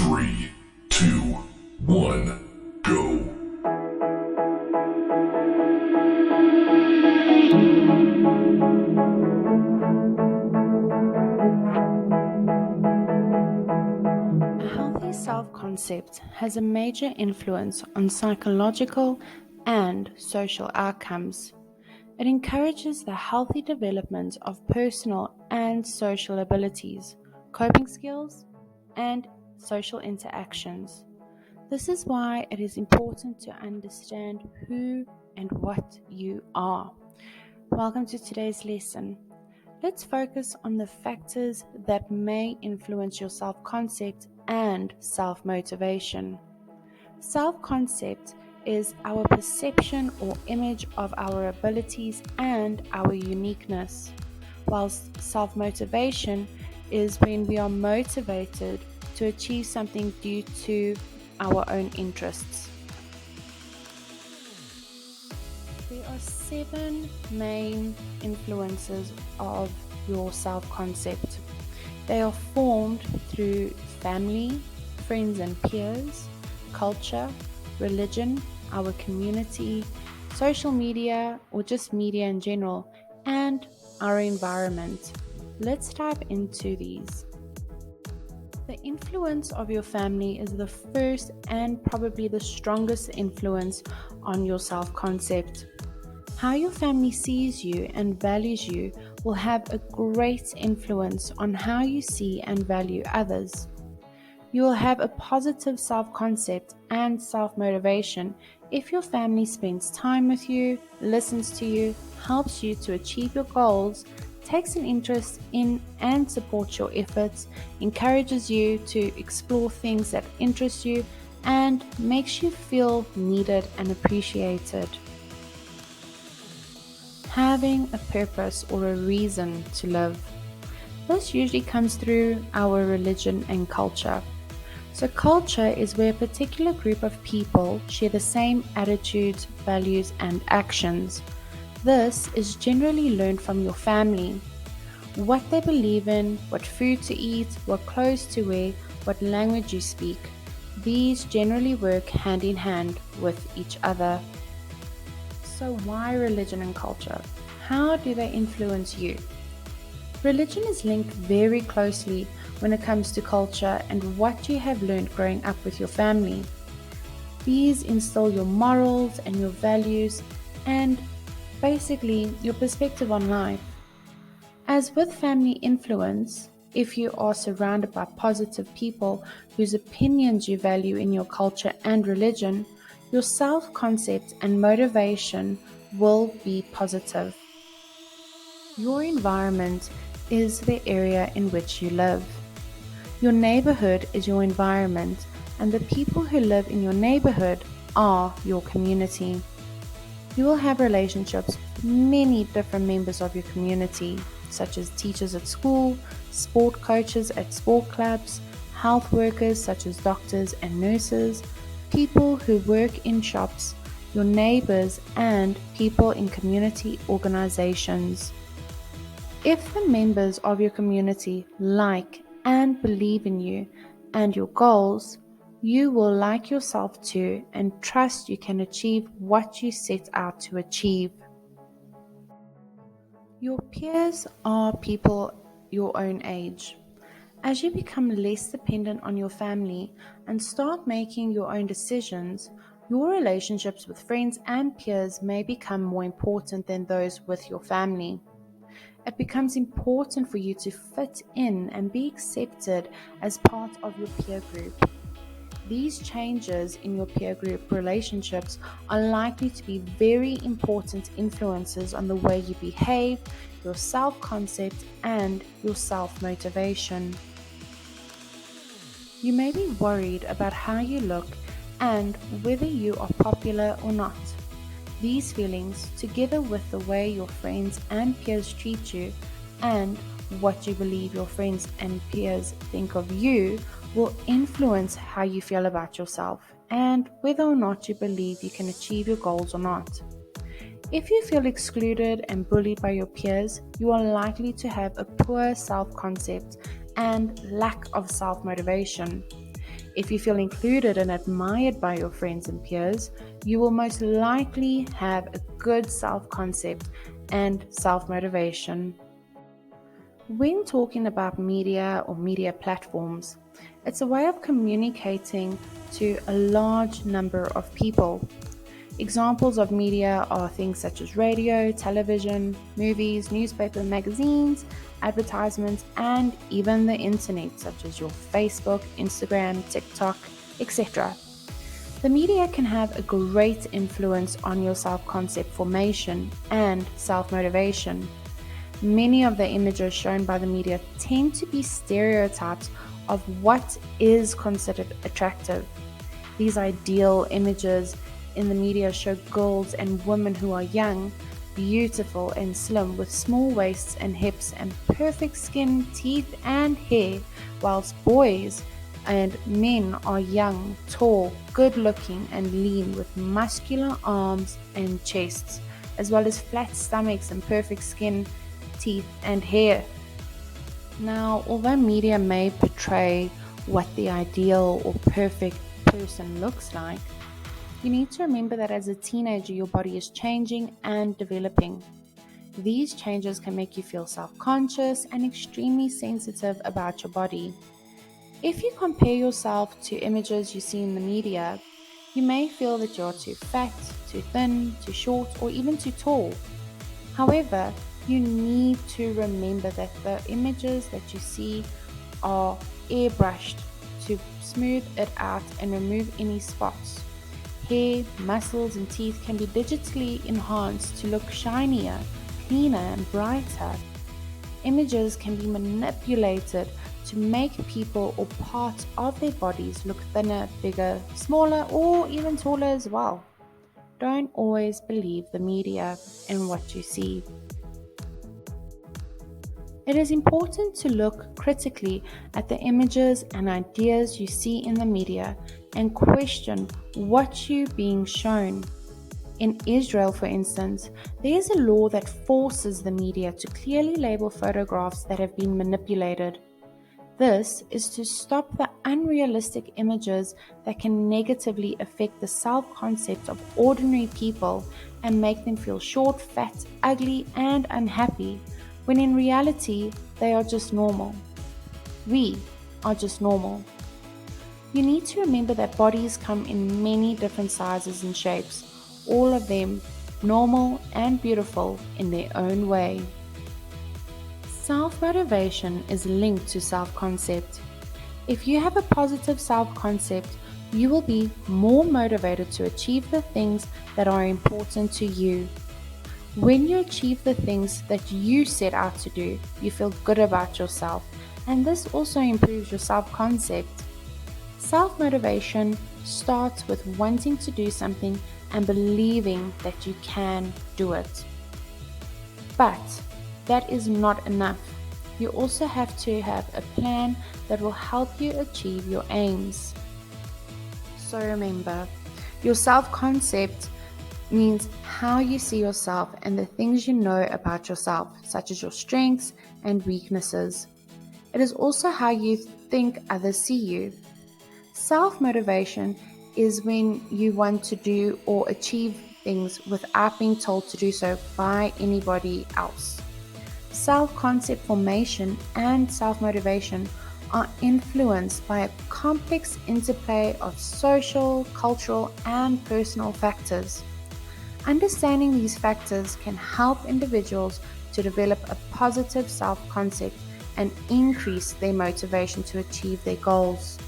3, 2, 1, go. A healthy self-concept has a major influence on psychological and social outcomes. It encourages the healthy development of personal and social abilities, coping skills, and social interactions. This is why it is important to understand who and what you are. Welcome to today's lesson. Let's focus on the factors that may influence your self-concept and self-motivation. Self-concept is our perception or image of our abilities and our uniqueness, whilst self-motivation is when we are motivated to achieve something due to our own interests. There are 7 main influences of your self-concept. They are formed through family, friends and peers, culture, religion, our community, social media or just media in general, and our environment. Let's dive into these. The influence of your family is the first and probably the strongest influence on your self-concept. How your family sees you and values you will have a great influence on how you see and value others. You will have a positive self-concept and self-motivation if your family spends time with you, listens to you, helps you to achieve your goals, takes an interest in and supports your efforts, encourages you to explore things that interest you, and makes you feel needed and appreciated. Having a purpose or a reason to live. This usually comes through our religion and culture. So culture is where a particular group of people share the same attitudes, values, and actions. This is generally learned from your family. What they believe in, what food to eat, what clothes to wear, what language you speak. These generally work hand in hand with each other. So why religion and culture? How do they influence you? Religion is linked very closely when it comes to culture and what you have learned growing up with your family. These instill your morals and your values and basically your perspective on life. As with family influence, if you are surrounded by positive people whose opinions you value in your culture and religion, your self-concept and motivation will be positive. Your environment is the area in which you live. Your neighborhood is your environment, and the people who live in your neighborhood are your community. You will have relationships with many different members of your community, such as teachers at school, sport coaches at sport clubs, health workers such as doctors and nurses, people who work in shops, your neighbors, and people in community organizations. If the members of your community like and believe in you and your goals, you will like yourself too and trust you can achieve what you set out to achieve. Your peers are people your own age. As you become less dependent on your family and start making your own decisions, your relationships with friends and peers may become more important than those with your family. It becomes important for you to fit in and be accepted as part of your peer group. These changes in your peer group relationships are likely to be very important influences on the way you behave, your self-concept, and your self-motivation. You may be worried about how you look and whether you are popular or not. These feelings, together with the way your friends and peers treat you and what you believe your friends and peers think of you, will influence how you feel about yourself and whether or not you believe you can achieve your goals or not. If you feel excluded and bullied by your peers, you are likely to have a poor self-concept and lack of self-motivation. If you feel included and admired by your friends and peers, you will most likely have a good self concept and self motivation. When talking about media or media platforms, it's a way of communicating to a large number of people. Examples of media are things such as radio, television, movies, newspaper, magazines, advertisements, and even the internet, such as your Facebook, Instagram, TikTok, etc. The media can have a great influence on your self concept formation and self motivation. Many of the images shown by the media tend to be stereotypes of what is considered attractive. These ideal images in the media show girls and women who are young, beautiful, and slim with small waists and hips and perfect skin, teeth, and hair, whilst boys and men are young, tall, good looking, and lean with muscular arms and chests, as well as flat stomachs and perfect skin, teeth, and hair. Now, although media may portray what the ideal or perfect person looks like, you need to remember that as a teenager, your body is changing and developing. These changes can make you feel self-conscious and extremely sensitive about your body. If you compare yourself to images you see in the media, you may feel that you're too fat, too thin, too short, or even too tall. However, you need to remember that the images that you see are airbrushed to smooth it out and remove any spots. Hair, muscles, and teeth can be digitally enhanced to look shinier, cleaner, and brighter. Images can be manipulated to make people or parts of their bodies look thinner, bigger, smaller, or even taller as well. Don't always believe the media and what you see. It is important to look critically at the images and ideas you see in the media and question what you're being shown. In Israel, for instance, there is a law that forces the media to clearly label photographs that have been manipulated. This is to stop the unrealistic images that can negatively affect the self-concept of ordinary people and make them feel short, fat, ugly, and unhappy, when in reality, they are just normal. We are just normal. You need to remember that bodies come in many different sizes and shapes, all of them normal and beautiful in their own way. Self-motivation is linked to self-concept. If you have a positive self-concept, you will be more motivated to achieve the things that are important to you. When you achieve the things that you set out to do, you feel good about yourself, and this also improves your self-concept. Self-motivation starts with wanting to do something and believing that you can do it. But that is not enough. You also have to have a plan that will help you achieve your aims. So remember, your self-concept means how you see yourself and the things you know about yourself, such as your strengths and weaknesses. It is also how you think others see you. Self-motivation is when you want to do or achieve things without being told to do so by anybody else. Self-concept formation and self-motivation are influenced by a complex interplay of social, cultural, and personal factors. Understanding these factors can help individuals to develop a positive self-concept and increase their motivation to achieve their goals.